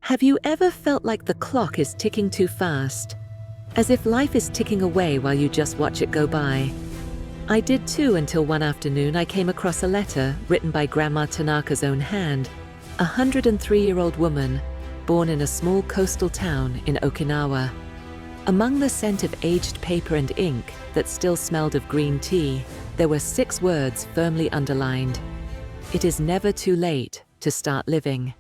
Have you ever felt like the clock is ticking too fast? As if life is ticking away while you just watch it go by? I did too, until one afternoon I came across a letter written by Grandma Tanaka's own hand, a 103-year-old woman born in a small coastal town in Okinawa. Among the scent of aged paper and ink that still smelled of green tea, there were 6 words firmly underlined. It is never too late to start living.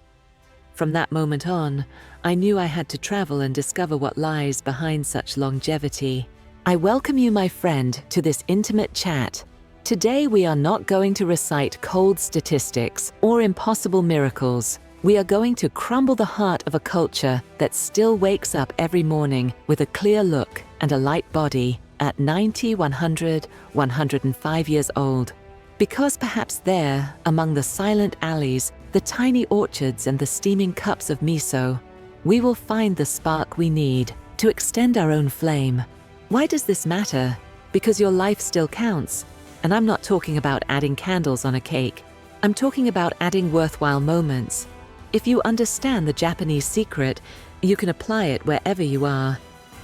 From that moment on, I knew I had to travel and discover what lies behind such longevity. I welcome you, my friend, to this intimate chat. Today we are not going to recite cold statistics or impossible miracles. We are going to crumble the heart of a culture that still wakes up every morning with a clear look and a light body at 90, 100, 105 years old. Because perhaps there, among the silent alleys, the tiny orchards and the steaming cups of miso, we will find the spark we need to extend our own flame. Why does this matter? Because your life still counts. And I'm not talking about adding candles on a cake. I'm talking about adding worthwhile moments. If you understand the Japanese secret, you can apply it wherever you are.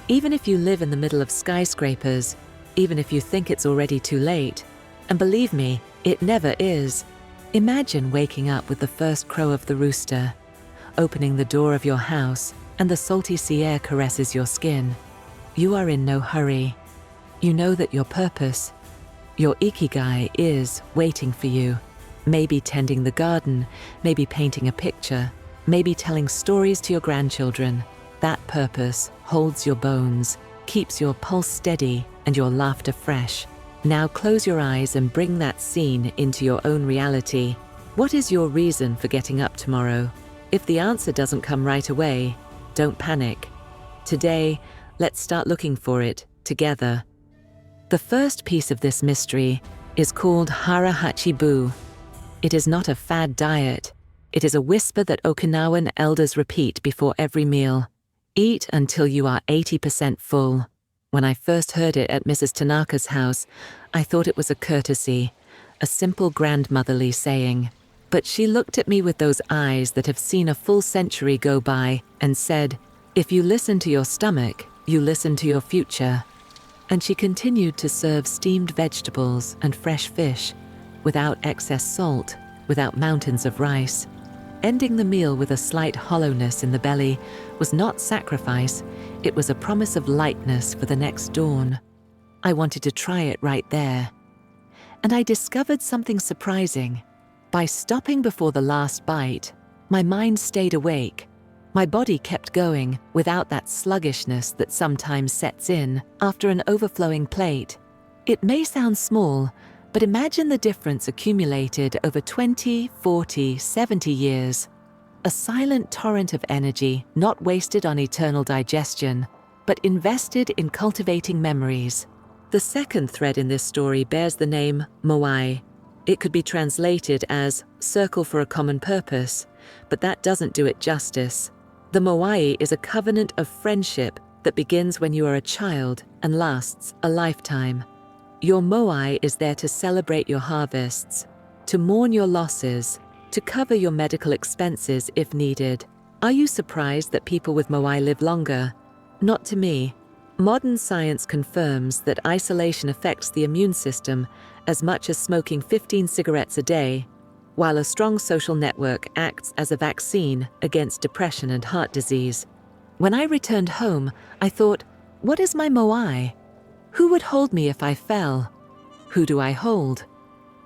Even if you live in the middle of skyscrapers, even if you think it's already too late. And believe me, it never is. Imagine waking up with the first crow of the rooster, opening the door of your house, and the salty sea air caresses your skin. You are in no hurry. You know that your purpose, your Ikigai, is waiting for you. Maybe tending the garden, maybe painting a picture, maybe telling stories to your grandchildren. That purpose holds your bones, keeps your pulse steady and your laughter fresh. Now close your eyes and bring that scene into your own reality. What is your reason for getting up tomorrow? If the answer doesn't come right away, don't panic. Today, let's start looking for it together. The first piece of this mystery is called Hara Hachi Bu. It is not a fad diet. It is a whisper that Okinawan elders repeat before every meal. Eat until you are 80% full. When I first heard it at Mrs. Tanaka's house, I thought it was a courtesy, a simple grandmotherly saying. But she looked at me with those eyes that have seen a full century go by and said, "If you listen to your stomach, you listen to your future." And she continued to serve steamed vegetables and fresh fish, without excess salt, without mountains of rice. Ending the meal with a slight hollowness in the belly was not sacrifice, it was a promise of lightness for the next dawn. I wanted to try it right there. And I discovered something surprising. By stopping before the last bite, my mind stayed awake. My body kept going without that sluggishness that sometimes sets in after an overflowing plate. It may sound small, but imagine the difference accumulated over 20, 40, 70 years. A silent torrent of energy not wasted on eternal digestion, but invested in cultivating memories. The second thread in this story bears the name Moai. It could be translated as circle for a common purpose, but that doesn't do it justice. The Moai is a covenant of friendship that begins when you are a child and lasts a lifetime. Your Moai is there to celebrate your harvests, to mourn your losses, to cover your medical expenses if needed. Are you surprised that people with Moai live longer? Not to me. Modern science confirms that isolation affects the immune system as much as smoking 15 cigarettes a day, while a strong social network acts as a vaccine against depression and heart disease. When I returned home, I thought, what is my Moai? Who would hold me if I fell? Who do I hold?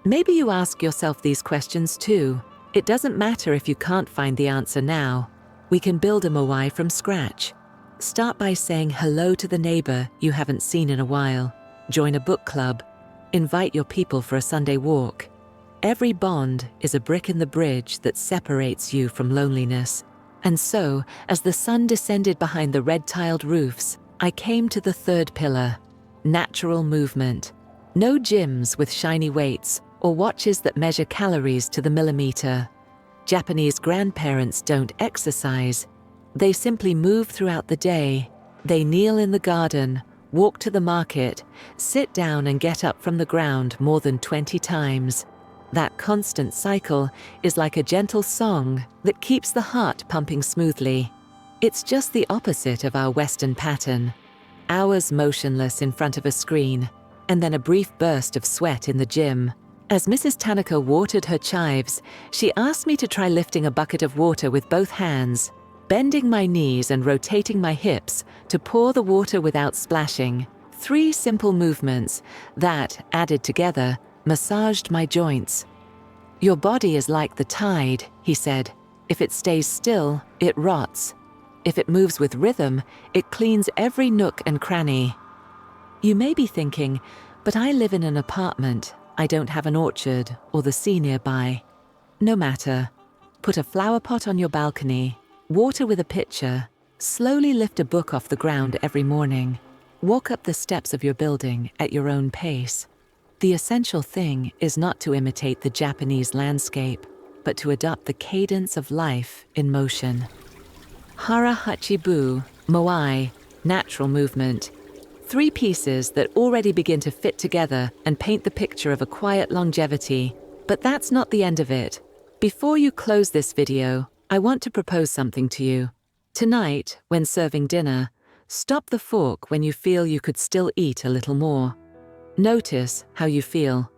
Maybe you ask yourself these questions too. It doesn't matter if you can't find the answer now. We can build a Moai from scratch. Start by saying hello to the neighbor you haven't seen in a while. Join a book club. Invite your people for a Sunday walk. Every bond is a brick in the bridge that separates you from loneliness. And so, as the sun descended behind the red-tiled roofs, I came to the third pillar. Natural movement. No gyms with shiny weights or watches that measure calories to the millimeter. Japanese grandparents don't exercise. They simply move throughout the day. They kneel in the garden, walk to the market, sit down and get up from the ground more than 20 times. That constant cycle is like a gentle song that keeps the heart pumping smoothly. It's just the opposite of our Western pattern. Hours motionless in front of a screen, and then a brief burst of sweat in the gym. As Mrs. Tanaka watered her chives, she asked me to try lifting a bucket of water with both hands, bending my knees and rotating my hips to pour the water without splashing. 3 simple movements that, added together, massaged my joints. "Your body is like the tide," he said. "If it stays still, it rots. If it moves with rhythm, it cleans every nook and cranny." You may be thinking, but I live in an apartment. I don't have an orchard or the sea nearby. No matter. Put a flower pot on your balcony, water with a pitcher, slowly lift a book off the ground every morning. Walk up the steps of your building at your own pace. The essential thing is not to imitate the Japanese landscape, but to adopt the cadence of life in motion. Hara Hachi Bu, Moai, natural movement. 3 pieces that already begin to fit together and paint the picture of a quiet longevity. But that's not the end of it. Before you close this video, I want to propose something to you. Tonight, when serving dinner, stop the fork when you feel you could still eat a little more. Notice how you feel.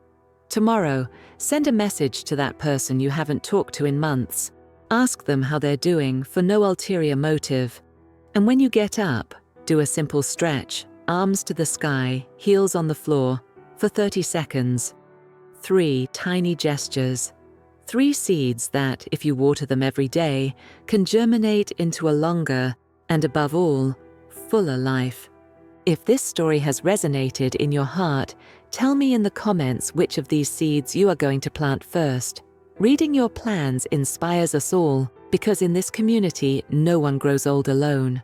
Tomorrow, send a message to that person you haven't talked to in months. Ask them how they're doing for no ulterior motive. And when you get up, do a simple stretch, arms to the sky, heels on the floor, for 30 seconds. 3 tiny gestures. 3 seeds that, if you water them every day, can germinate into a longer, and above all, fuller life. If this story has resonated in your heart, tell me in the comments which of these seeds you are going to plant first. Reading your plans inspires us all, because in this community, no one grows old alone.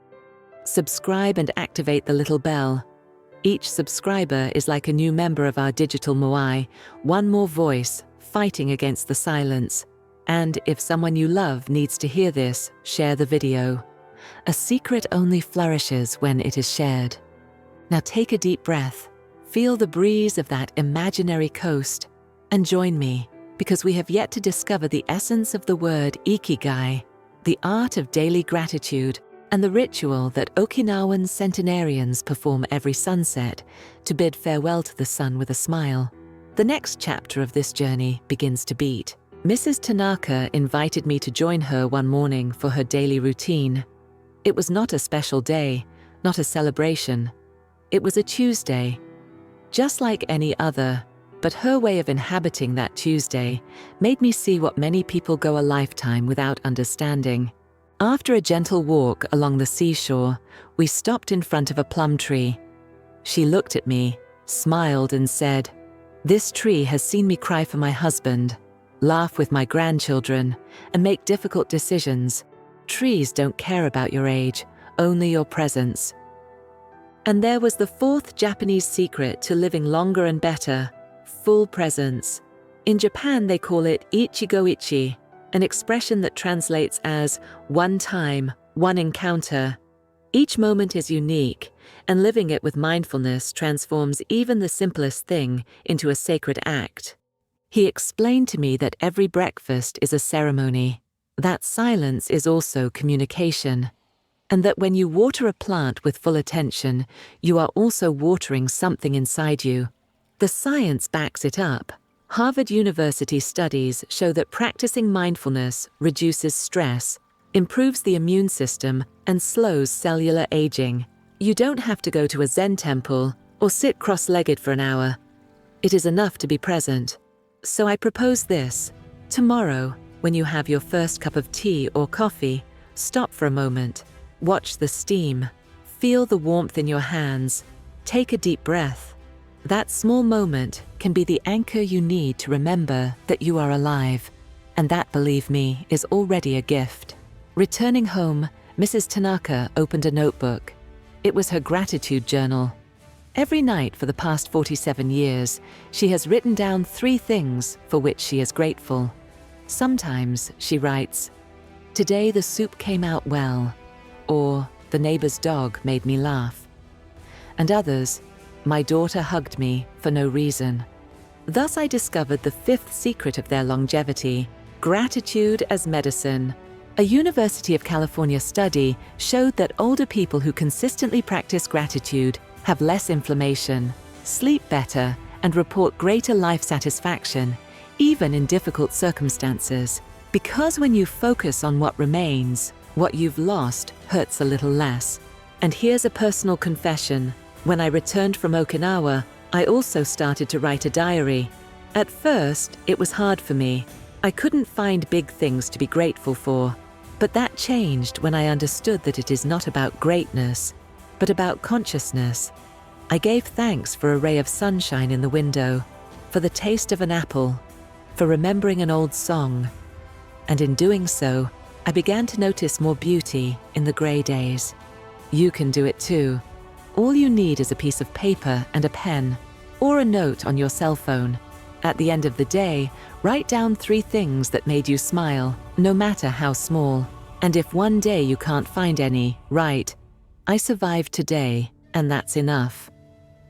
Subscribe and activate the little bell. Each subscriber is like a new member of our digital Moai, one more voice, fighting against the silence. And if someone you love needs to hear this, share the video. A secret only flourishes when it is shared. Now take a deep breath, feel the breeze of that imaginary coast, and join me, because we have yet to discover the essence of the word Ikigai, the art of daily gratitude, and the ritual that Okinawan centenarians perform every sunset to bid farewell to the sun with a smile. The next chapter of this journey begins to beat. Mrs. Tanaka invited me to join her one morning for her daily routine. It was not a special day, not a celebration. It was a Tuesday, just like any other, but her way of inhabiting that Tuesday made me see what many people go a lifetime without understanding. After a gentle walk along the seashore, we stopped in front of a plum tree. She looked at me, smiled and said, "This tree has seen me cry for my husband, laugh with my grandchildren, and make difficult decisions. Trees don't care about your age, only your presence." And there was the 4th Japanese secret to living longer and better: full presence. In Japan, they call it Ichigo ichie, an expression that translates as one time, one encounter. Each moment is unique, and living it with mindfulness transforms even the simplest thing into a sacred act. He explained to me that every breakfast is a ceremony, that silence is also communication, and that when you water a plant with full attention, you are also watering something inside you. The science backs it up. Harvard University studies show that practicing mindfulness reduces stress, improves the immune system, and slows cellular aging. You don't have to go to a Zen temple or sit cross-legged for an hour. It is enough to be present. So I propose this. Tomorrow, when you have your first cup of tea or coffee, stop for a moment. Watch the steam. Feel the warmth in your hands. Take a deep breath. That small moment can be the anchor you need to remember that you are alive. And that, believe me, is already a gift. Returning home, Mrs. Tanaka opened a notebook. It was her gratitude journal. Every night for the past 47 years, she has written down 3 things for which she is grateful. Sometimes she writes, "Today the soup came out well," or "The neighbor's dog made me laugh." And others, "My daughter hugged me for no reason." Thus I discovered the fifth secret of their longevity: gratitude as medicine. A University of California study showed that older people who consistently practice gratitude have less inflammation, sleep better, and report greater life satisfaction, even in difficult circumstances. Because when you focus on what remains, what you've lost hurts a little less. And here's a personal confession. When I returned from Okinawa, I also started to write a diary. At first, it was hard for me. I couldn't find big things to be grateful for. But that changed when I understood that it is not about greatness, but about consciousness. I gave thanks for a ray of sunshine in the window, for the taste of an apple, for remembering an old song. And in doing so, I began to notice more beauty in the grey days. You can do it too. All you need is a piece of paper and a pen, or a note on your cell phone. At the end of the day, write down 3 things that made you smile, no matter how small. And if one day you can't find any, write, "I survived today, and that's enough."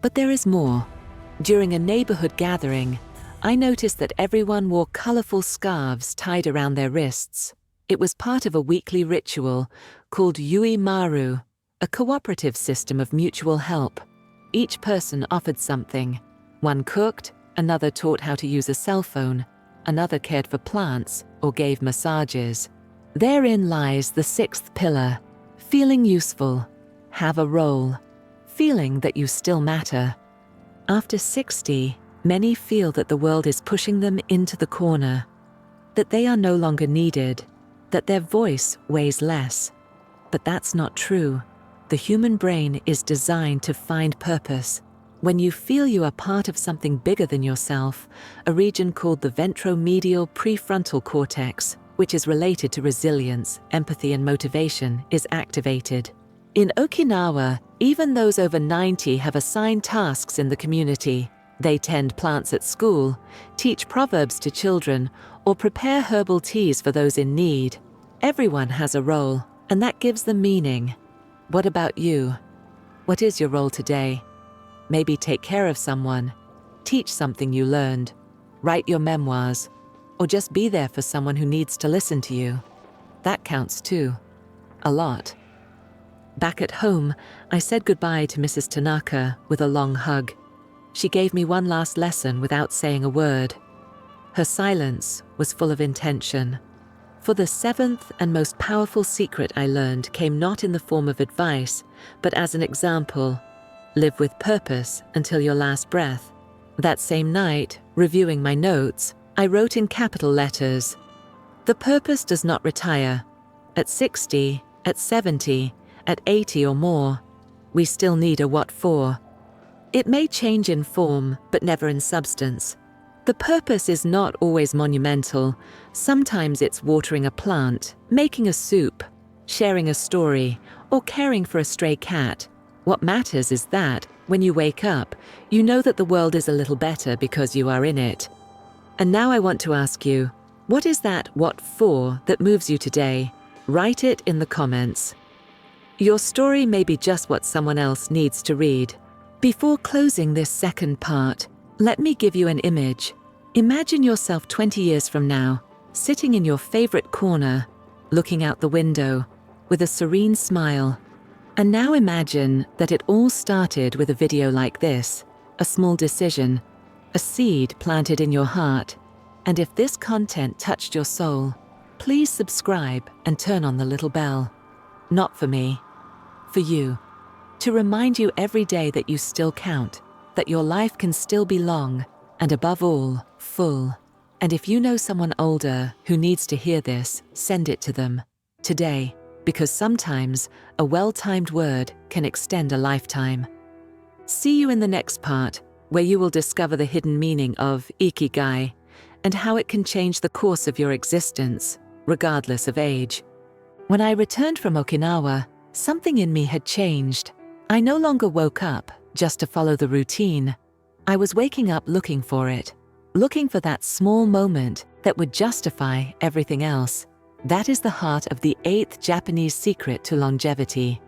But there is more. During a neighborhood gathering, I noticed that everyone wore colorful scarves tied around their wrists. It was part of a weekly ritual called Yui-maru, a cooperative system of mutual help. Each person offered something. One cooked, another taught how to use a cell phone, another cared for plants or gave massages. Therein lies the 6th pillar: feeling useful, have a role, feeling that you still matter. After 60, many feel that the world is pushing them into the corner, that they are no longer needed, that their voice weighs less. But that's not true. The human brain is designed to find purpose. When you feel you are part of something bigger than yourself, a region called the ventromedial prefrontal cortex, which is related to resilience, empathy, and motivation, is activated. In Okinawa, even those over 90 have assigned tasks in the community. They tend plants at school, teach proverbs to children, or prepare herbal teas for those in need. Everyone has a role, and that gives them meaning. What about you? What is your role today? Maybe take care of someone, teach something you learned, write your memoirs, or just be there for someone who needs to listen to you. That counts too. A lot. Back at home, I said goodbye to Mrs. Tanaka with a long hug. She gave me one last lesson without saying a word. Her silence was full of intention. For the 7th and most powerful secret I learned came not in the form of advice, but as an example. Live with purpose until your last breath. That same night, reviewing my notes, I wrote in capital letters, "The purpose does not retire. At 60, at 70, at 80 or more, we still need a what for. It may change in form, but never in substance. The purpose is not always monumental. Sometimes it's watering a plant, making a soup, sharing a story, or caring for a stray cat. What matters is that, when you wake up, you know that the world is a little better because you are in it." And now I want to ask you, what is that what for that moves you today? Write it in the comments. Your story may be just what someone else needs to read. Before closing this second part, let me give you an image. Imagine yourself 20 years from now, sitting in your favorite corner, looking out the window, with a serene smile. And now imagine that it all started with a video like this, a small decision, a seed planted in your heart. And if this content touched your soul, please subscribe and turn on the little bell. Not for me, for you. To remind you every day that you still count, that your life can still be long, and above all, full. And if you know someone older who needs to hear this, send it to them today, because sometimes a well-timed word can extend a lifetime. See you in the next part, where you will discover the hidden meaning of Ikigai and how it can change the course of your existence, regardless of age. When I returned from Okinawa, something in me had changed. I no longer woke up just to follow the routine. I was waking up looking for it, looking for that small moment that would justify everything else. That is the heart of the 8th Japanese secret to longevity.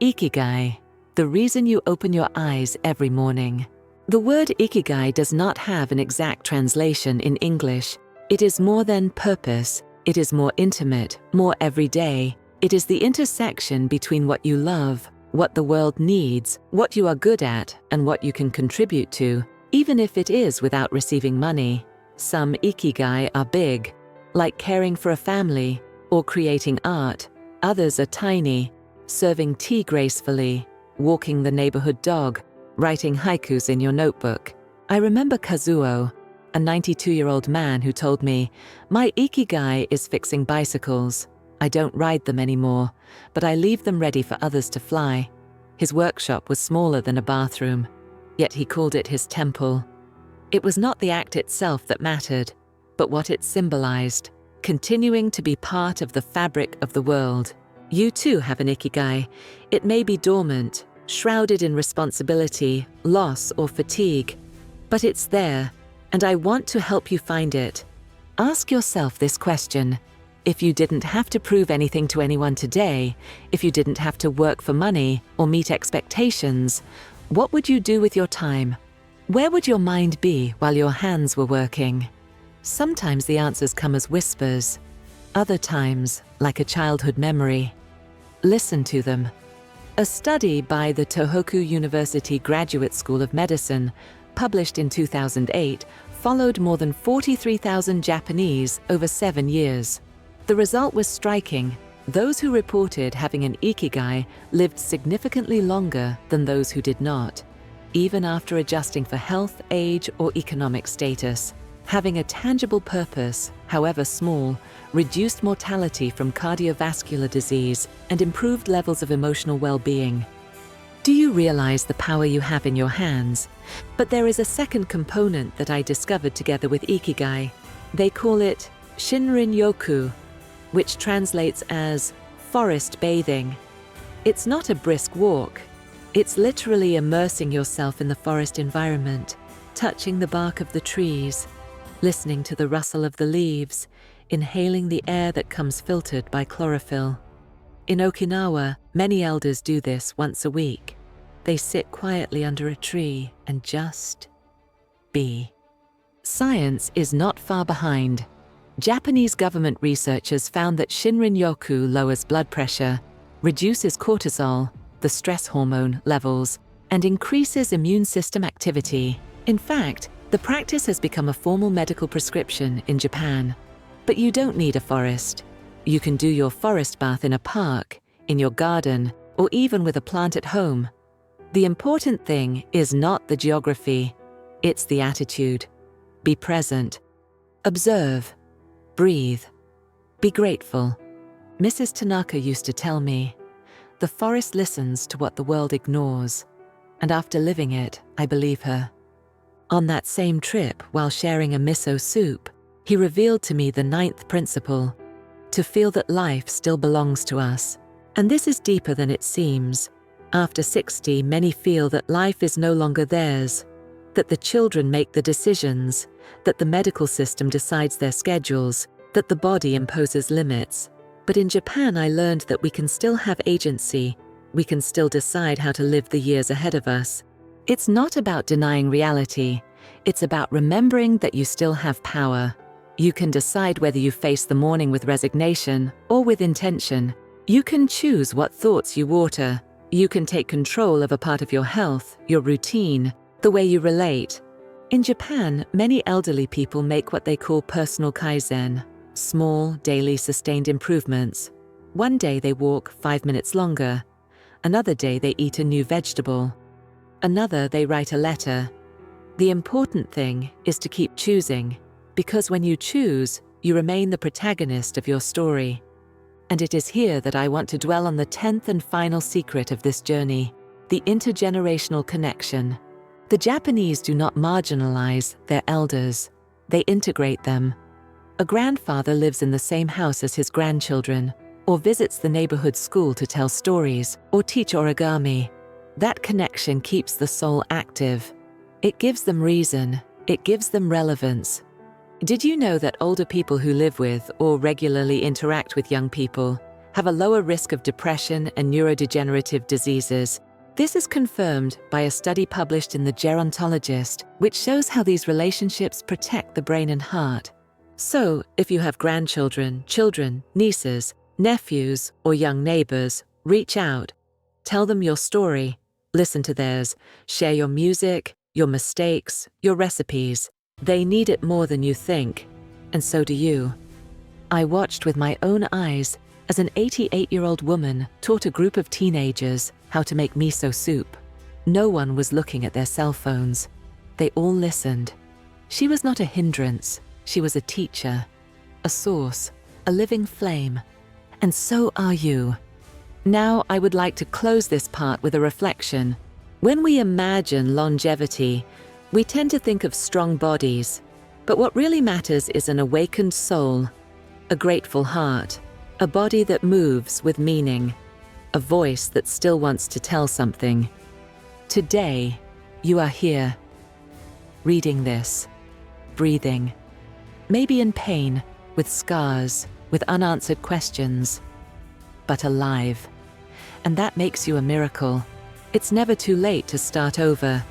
Ikigai, the reason you open your eyes every morning. The word Ikigai does not have an exact translation in English. It is more than purpose. It is more intimate, more everyday. It is the intersection between what you love, what the world needs, what you are good at, and what you can contribute to, even if it is without receiving money. Some Ikigai are big, like caring for a family or creating art. Others are tiny, serving tea gracefully, walking the neighborhood dog, writing haikus in your notebook. I remember Kazuo, a 92-year-old man who told me, "My Ikigai is fixing bicycles. I don't ride them anymore, but I leave them ready for others to fly." His workshop was smaller than a bathroom, yet he called it his temple. It was not the act itself that mattered, but what it symbolized, continuing to be part of the fabric of the world. You too have an Ikigai. It may be dormant, shrouded in responsibility, loss, or fatigue, but it's there, and I want to help you find it. Ask yourself this question. If you didn't have to prove anything to anyone today, if you didn't have to work for money or meet expectations, what would you do with your time? Where would your mind be while your hands were working? Sometimes the answers come as whispers. Other times, like a childhood memory. Listen to them. A study by the Tohoku University Graduate School of Medicine, published in 2008, followed more than 43,000 Japanese over 7 years. The result was striking. Those who reported having an Ikigai lived significantly longer than those who did not, even after adjusting for health, age, or economic status. Having a tangible purpose, however small, reduced mortality from cardiovascular disease and improved levels of emotional well-being. Do you realize the power you have in your hands? But there is a second component that I discovered together with Ikigai. They call it Shinrin-yoku, which translates as forest bathing. It's not a brisk walk. It's literally immersing yourself in the forest environment, touching the bark of the trees, listening to the rustle of the leaves, inhaling the air that comes filtered by chlorophyll. In Okinawa, many elders do this once a week. They sit quietly under a tree and just be. Science is not far behind. Japanese government researchers found that Shinrin-yoku lowers blood pressure, reduces cortisol, the stress hormone, levels, and increases immune system activity. In fact, the practice has become a formal medical prescription in Japan. But you don't need a forest. You can do your forest bath in a park, in your garden, or even with a plant at home. The important thing is not the geography, it's the attitude. Be present. Observe. Breathe. Be grateful. Mrs. Tanaka used to tell me, "The forest listens to what the world ignores." And after living it, I believe her. On that same trip, while sharing a miso soup, he revealed to me the 9th principle, to feel that life still belongs to us. And this is deeper than it seems. After 60, many feel that life is no longer theirs, that the children make the decisions, that the medical system decides their schedules, that the body imposes limits. But in Japan, I learned that we can still have agency. We can still decide how to live the years ahead of us. It's not about denying reality. It's about remembering that you still have power. You can decide whether you face the morning with resignation or with intention. You can choose what thoughts you water. You can take control of a part of your health, your routine, the way you relate. In Japan, many elderly people make what they call personal kaizen, small, daily sustained improvements. One day they walk 5 minutes longer. Another day they eat a new vegetable. Another they write a letter. The important thing is to keep choosing, because when you choose, you remain the protagonist of your story. And it is here that I want to dwell on the 10th and final secret of this journey, the intergenerational connection. The Japanese do not marginalize their elders, they integrate them. A grandfather lives in the same house as his grandchildren, or visits the neighborhood school to tell stories or teach origami. That connection keeps the soul active. It gives them reason, it gives them relevance. Did you know that older people who live with or regularly interact with young people have a lower risk of depression and neurodegenerative diseases? This is confirmed by a study published in the Gerontologist, which shows how these relationships protect the brain and heart. So, if you have grandchildren, children, nieces, nephews, or young neighbors, reach out. Tell them your story. Listen to theirs. Share your music, your mistakes, your recipes. They need it more than you think, and so do you. I watched with my own eyes as an 88-year-old woman taught a group of teenagers how to make miso soup. No one was looking at their cell phones. They all listened. She was not a hindrance. She was a teacher, a source, a living flame. And so are you. Now I would like to close this part with a reflection. When we imagine longevity, we tend to think of strong bodies, but what really matters is an awakened soul, a grateful heart, a body that moves with meaning, a voice that still wants to tell something. Today, you are here, reading this, breathing, maybe in pain, with scars, with unanswered questions, but alive. And that makes you a miracle. It's never too late to start over.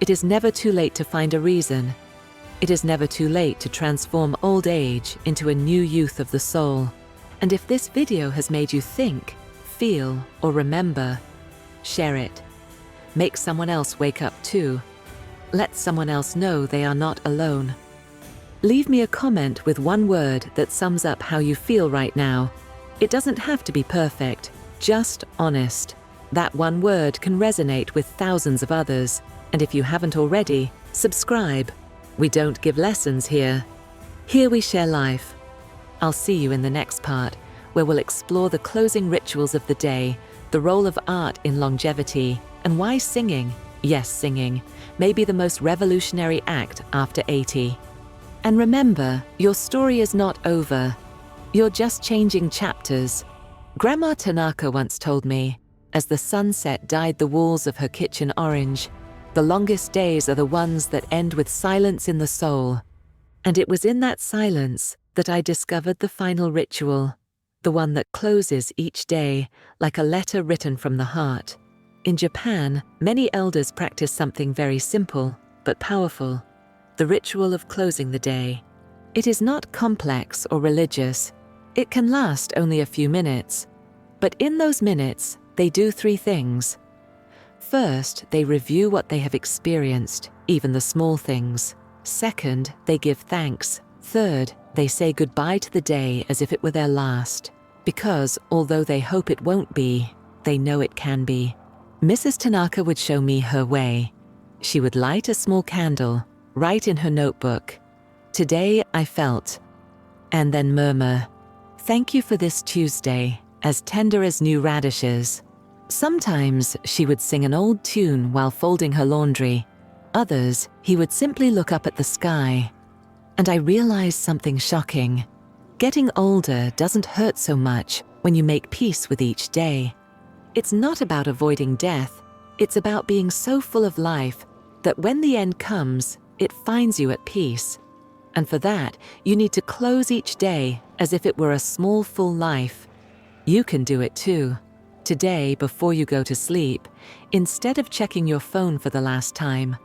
It is never too late to find a reason. It is never too late to transform old age into a new youth of the soul. And if this video has made you think, feel, or remember, share it. Make someone else wake up too. Let someone else know they are not alone. Leave me a comment with one word that sums up how you feel right now. It doesn't have to be perfect, just honest. That one word can resonate with thousands of others. And if you haven't already, subscribe. We don't give lessons here. Here we share life. I'll see you in the next part, where we'll explore the closing rituals of the day, the role of art in longevity, and why singing, yes singing, may be the most revolutionary act after 80. And remember, your story is not over. You're just changing chapters. Grandma Tanaka once told me, as the sunset dyed the walls of her kitchen orange, the longest days are the ones that end with silence in the soul. And it was in that silence that I discovered the final ritual, the one that closes each day like a letter written from the heart. In Japan, many elders practice something very simple but powerful, the ritual of closing the day. It is not complex or religious. It can last only a few minutes. But in those minutes, they do three things. First, they review what they have experienced, even the small things. Second, they give thanks. Third, they say goodbye to the day as if it were their last. Because, although they hope it won't be, they know it can be. Mrs. Tanaka would show me her way. She would light a small candle, write in her notebook, "Today I felt," and then murmur, "Thank you for this Tuesday, as tender as new radishes." Sometimes she would sing an old tune while folding her laundry. Others, he would simply look up at the sky. And I realized something shocking. Getting older doesn't hurt so much when you make peace with each day. It's not about avoiding death. It's about being so full of life that when the end comes, it finds you at peace. And for that, you need to close each day as if it were a small, full life. You can do it too. Today, before you go to sleep, instead of checking your phone for the last time,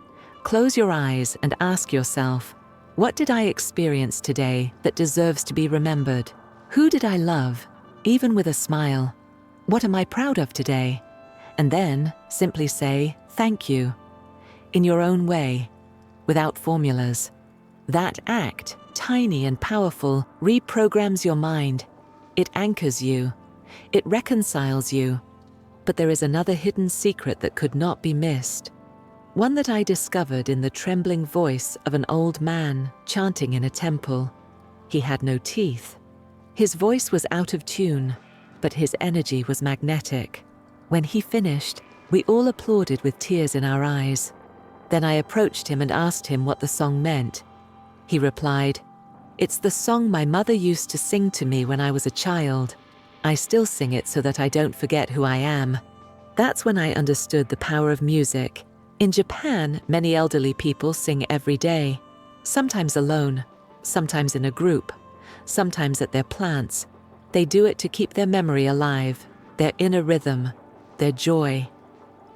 close your eyes and ask yourself, what did I experience today that deserves to be remembered? Who did I love, even with a smile? What am I proud of today? And then simply say, thank you, in your own way, without formulas. That act, tiny and powerful, reprograms your mind. It anchors you. It reconciles you. But there is another hidden secret that could not be missed. One that I discovered in the trembling voice of an old man chanting in a temple. He had no teeth. His voice was out of tune, but his energy was magnetic. When he finished, we all applauded with tears in our eyes. Then I approached him and asked him what the song meant. He replied, "It's the song my mother used to sing to me when I was a child. I still sing it so that I don't forget who I am." That's when I understood the power of music. In Japan, many elderly people sing every day, sometimes alone, sometimes in a group, sometimes at their plants. They do it to keep their memory alive, their inner rhythm, their joy.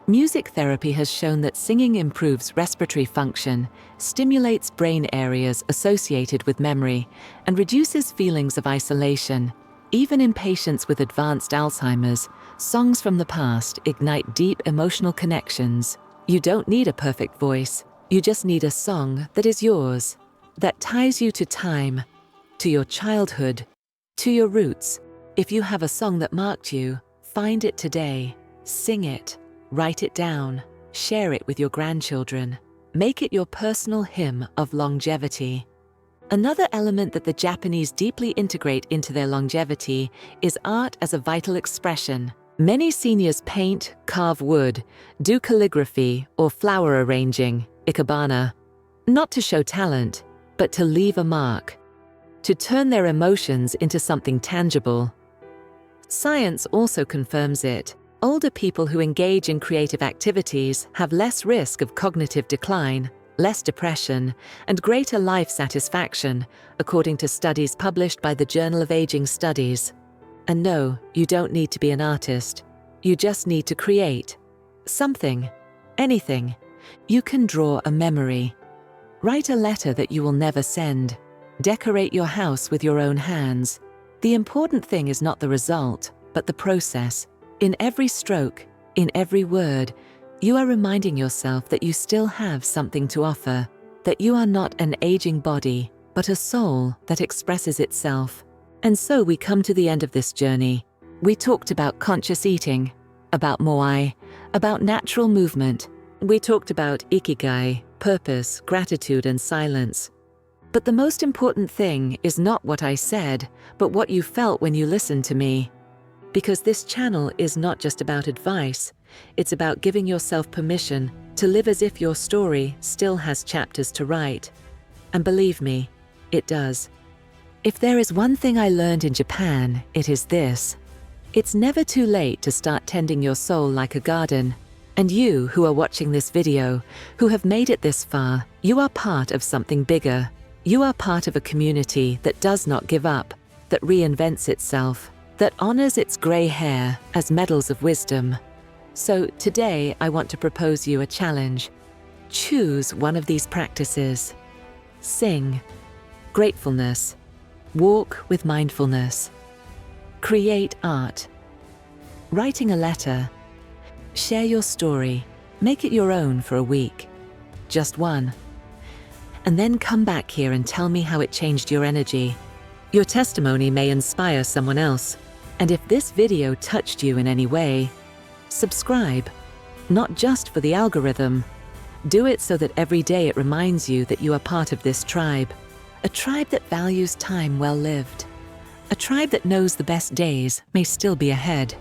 Music therapy has shown that singing improves respiratory function, stimulates brain areas associated with memory, and reduces feelings of isolation. Even in patients with advanced Alzheimer's, songs from the past ignite deep emotional connections. You don't need a perfect voice, you just need a song that is yours, that ties you to time, to your childhood, to your roots. If you have a song that marked you, find it today, sing it, write it down, share it with your grandchildren. Make it your personal hymn of longevity. Another element that the Japanese deeply integrate into their longevity is art as a vital expression. Many seniors paint, carve wood, do calligraphy, or flower arranging, ikebana, not to show talent, but to leave a mark, to turn their emotions into something tangible. Science also confirms it. Older people who engage in creative activities have less risk of cognitive decline, less depression, and greater life satisfaction, according to studies published by the Journal of Aging Studies. And no, you don't need to be an artist. You just need to create something, anything. You can draw a memory. Write a letter that you will never send. Decorate your house with your own hands. The important thing is not the result, but the process. In every stroke, in every word, you are reminding yourself that you still have something to offer, that you are not an aging body, but a soul that expresses itself. And so we come to the end of this journey. We talked about conscious eating, about Moai, about natural movement. We talked about Ikigai, purpose, gratitude, and silence. But the most important thing is not what I said, but what you felt when you listened to me. Because this channel is not just about advice, it's about giving yourself permission to live as if your story still has chapters to write. And believe me, it does. If there is one thing I learned in Japan, it is this. It's never too late to start tending your soul like a garden. And you who are watching this video, who have made it this far, you are part of something bigger. You are part of a community that does not give up, that reinvents itself, that honors its gray hair as medals of wisdom. So today I want to propose you a challenge. Choose one of these practices. Sing. Gratefulness. Walk with mindfulness. Create art. Writing a letter. Share your story. Make it your own for a week. Just one. And then come back here and tell me how it changed your energy. Your testimony may inspire someone else. And if this video touched you in any way, subscribe. Not just for the algorithm. Do it so that every day it reminds you that you are part of this tribe. A tribe that values time well lived. A tribe that knows the best days may still be ahead.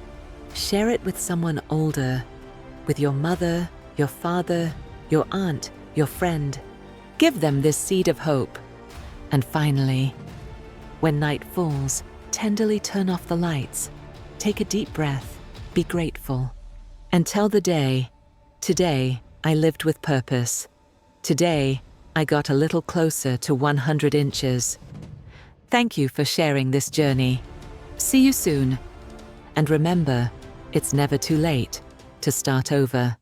Share it with someone older. With your mother, your father, your aunt, your friend. Give them this seed of hope. And finally, when night falls, tenderly turn off the lights. Take a deep breath. Be grateful. And tell the day, today I lived with purpose. Today I got a little closer to 100 inches. Thank you for sharing this journey. See you soon. And remember, it's never too late to start over.